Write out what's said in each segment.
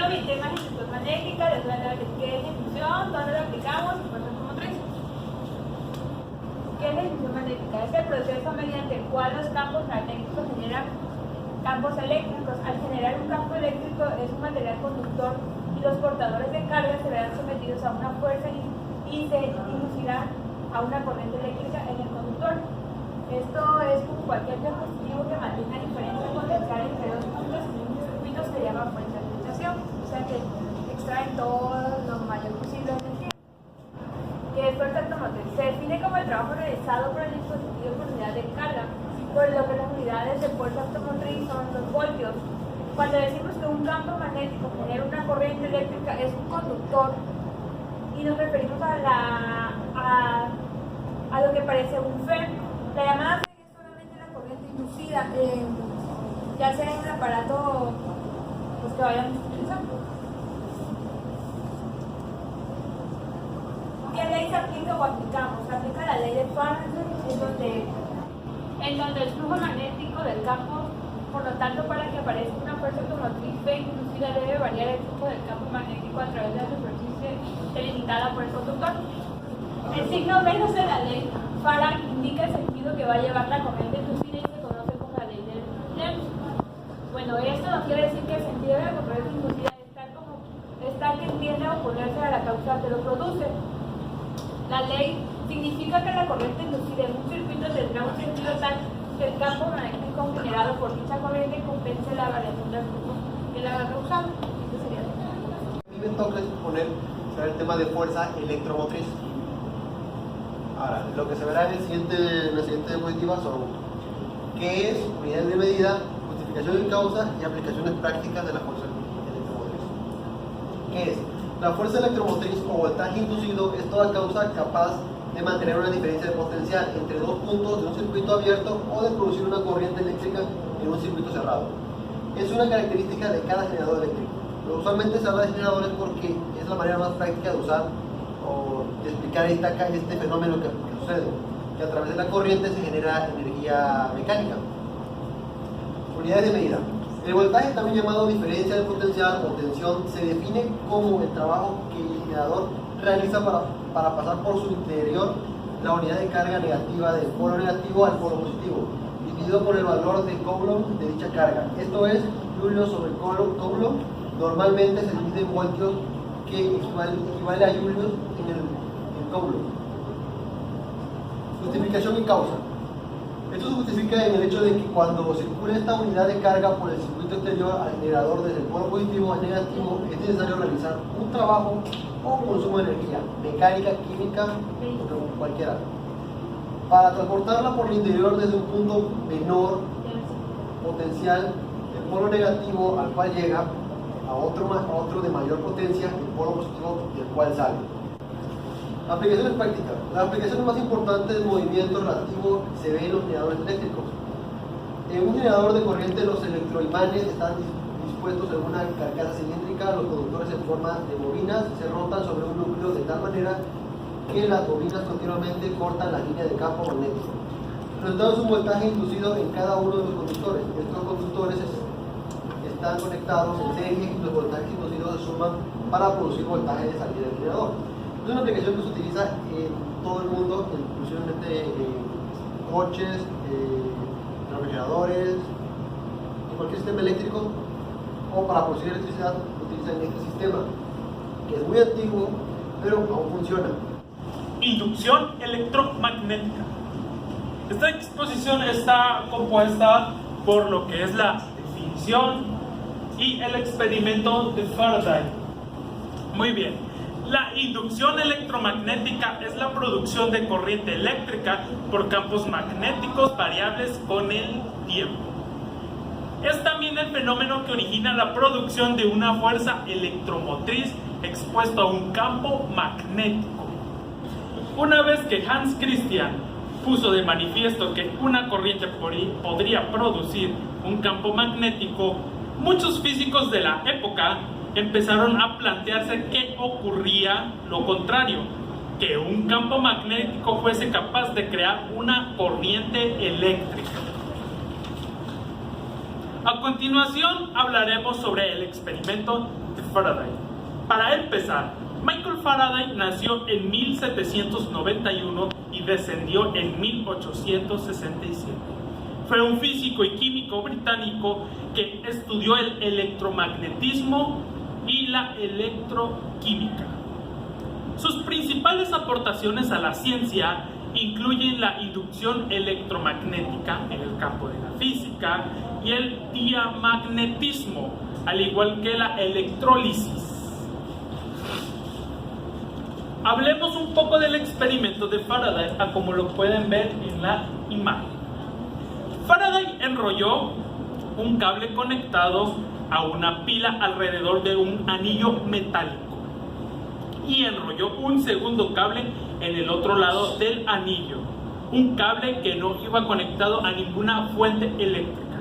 Bueno, mi tema es inducción magnética, les voy a hablar de qué es inducción, dónde lo aplicamos y fuerza automotriz. ¿Qué es la inducción magnética? Es el proceso mediante el cual los campos magnéticos generan campos eléctricos. Al generar un campo eléctrico es un material conductor y los portadores de carga se verán sometidos a una fuerza y se inducirán a una corriente eléctrica en el conductor. Esto es como cualquier dispositivo que mantenga diferencia potencial entre dos puntos en un circuito se llama fuerza de inducción, o sea que extraen todo lo mayor posible de energía. ¿Qué es fuerza automotriz? Se define como el trabajo realizado por el dispositivo por unidad de carga, por lo que las unidades de fuerza automotriz son los voltios. Cuando decimos que un campo magnético genera una corriente eléctrica es un conductor y nos referimos a lo que parece un FEM. La llamada FEM es solamente la corriente inducida, ya sea en el aparato pues, que vayamos utilizando. ¿Qué ley se aplica o aplicamos? Se aplica la ley de Faraday, en donde el flujo magnético del campo, por lo tanto, para que aparezca una fuerza automotriz B inducida debe variar el flujo del campo magnético a través de la superficie delimitada por el conductor. El signo menos de la ley Faraday indica el sentido que va a llevar la corriente inducida y se conoce como la ley del Lenz. Bueno, esto no quiere decir que el sentido de la corriente inducida está que tiende a oponerse a la causa que lo produce. La ley significa que la corriente inducida en un circuito tendrá un sentido tal que el campo magnético generado por dicha corriente compense la variación del flujo que la va causando. Esto sería. A mí me toca exponer sobre el tema de fuerza electromotriz. Ahora, lo que se verá en la siguiente diapositiva son qué es, unidades de medida, justificación de causa y aplicaciones prácticas de la fuerza electromotriz. ¿Qué es? La fuerza electromotriz o voltaje inducido es toda causa capaz de mantener una diferencia de potencial entre dos puntos de un circuito abierto o de producir una corriente eléctrica en un circuito cerrado. Es una característica de cada generador eléctrico. Pero usualmente se habla de generadores porque es la manera más práctica de usar o de explicar este fenómeno que sucede, que a través de la corriente se genera energía mecánica. Unidades de medida. El voltaje, también llamado diferencia de potencial o tensión, se define como el trabajo que el generador realiza para pasar por su interior la unidad de carga negativa del polo negativo al polo positivo, dividido por el valor de Coulomb de dicha carga. Esto es Joule sobre Coulomb. Normalmente se divide en voltios, que equivale a Joule en Coulomb. Justificación y causa. Esto se justifica en el hecho de que cuando circula esta unidad de carga por el circuito exterior al generador desde el polo positivo al negativo, es necesario realizar un trabajo o consumo de energía, mecánica, química o cualquiera, para transportarla por el interior desde un punto menor potencial del polo negativo al cual llega a otro de mayor potencia, el polo positivo del cual sale. Aplicaciones prácticas. Las aplicaciones más importantes del movimiento relativo se ven en los generadores eléctricos. En un generador de corriente, los electroimanes están dispuestos en una carcasa cilíndrica, los conductores en forma de bobinas se rotan sobre un núcleo de tal manera que las bobinas continuamente cortan la línea de campo magnético. El resultado es un voltaje inducido en cada uno de los conductores. Estos conductores están conectados en serie y los voltajes inducidos se suman para producir voltaje de salida del generador. Es una aplicación que se utiliza en todo el mundo, inclusive en coches, refrigeradores, en cualquier sistema eléctrico, o para producir electricidad utilizan este sistema, que es muy antiguo, pero aún funciona. Inducción electromagnética. Esta exposición está compuesta por lo que es la definición y el experimento de Faraday. Muy bien. La inducción electromagnética es la producción de corriente eléctrica por campos magnéticos variables con el tiempo. Es también el fenómeno que origina la producción de una fuerza electromotriz expuesta a un campo magnético. Una vez que Hans Christian puso de manifiesto que una corriente podría producir un campo magnético, muchos físicos de la época empezaron a plantearse que ocurría lo contrario, que un campo magnético fuese capaz de crear una corriente eléctrica. A continuación hablaremos sobre el experimento de Faraday. Para empezar, Michael Faraday nació en 1791 y descendió en 1867. Fue un físico y químico británico que estudió el electromagnetismo y la electroquímica. Sus principales aportaciones a la ciencia incluyen la inducción electromagnética en el campo de la física y el diamagnetismo, al igual que la electrólisis. Hablemos un poco del experimento de Faraday, a como lo pueden ver en la imagen. Faraday enrolló un cable conectado a una pila alrededor de un anillo metálico y enrolló un segundo cable en el otro lado del anillo, un cable que no iba conectado a ninguna fuente eléctrica.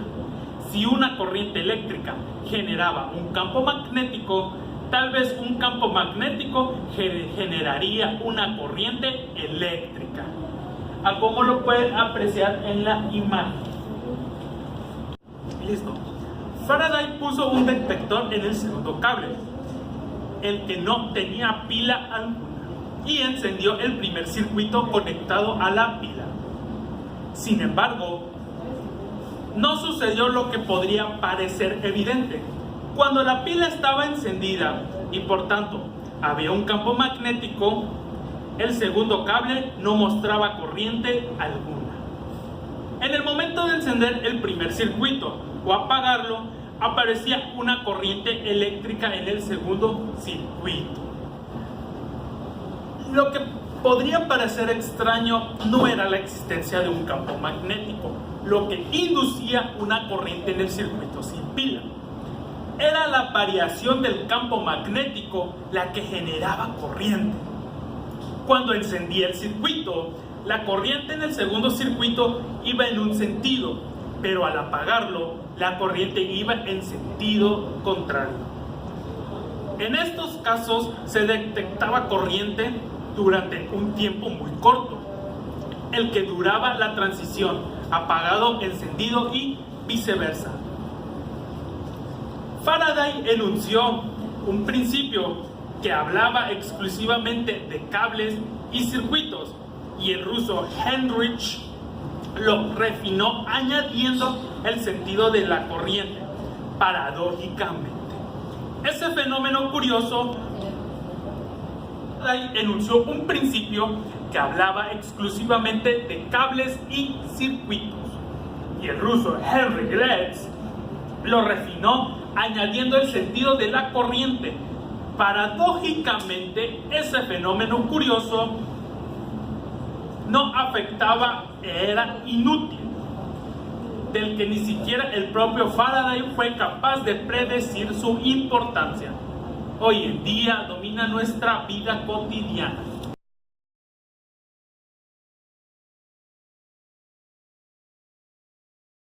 Si una corriente eléctrica generaba un campo magnético, tal vez un campo magnético generaría una corriente eléctrica, a como lo pueden apreciar en la imagen. Listo. Faraday puso un detector en el segundo cable, el que no tenía pila alguna, y encendió el primer circuito conectado a la pila. Sin embargo, no sucedió lo que podría parecer evidente. Cuando la pila estaba encendida y por tanto había un campo magnético, el segundo cable no mostraba corriente alguna. En el momento de encender el primer circuito o apagarlo, aparecía una corriente eléctrica en el segundo circuito. Lo que podría parecer extraño no era la existencia de un campo magnético, lo que inducía una corriente en el circuito sin pila. Era la variación del campo magnético la que generaba corriente. Cuando encendía el circuito, la corriente en el segundo circuito iba en un sentido, pero al apagarlo, la corriente iba en sentido contrario. En estos casos se detectaba corriente durante un tiempo muy corto, el que duraba la transición apagado-encendido y viceversa. Faraday enunció un principio que hablaba exclusivamente de cables y circuitos, y el ruso Heinrich lo refinó añadiendo el sentido de la corriente, paradójicamente. Ese fenómeno curioso, Faraday enunció un principio que hablaba exclusivamente de cables y circuitos, y el ruso Henry Gretz lo refinó añadiendo el sentido de la corriente. Paradójicamente, ese fenómeno curioso no afectaba, era inútil, del que ni siquiera el propio Faraday fue capaz de predecir su importancia. Hoy en día domina nuestra vida cotidiana.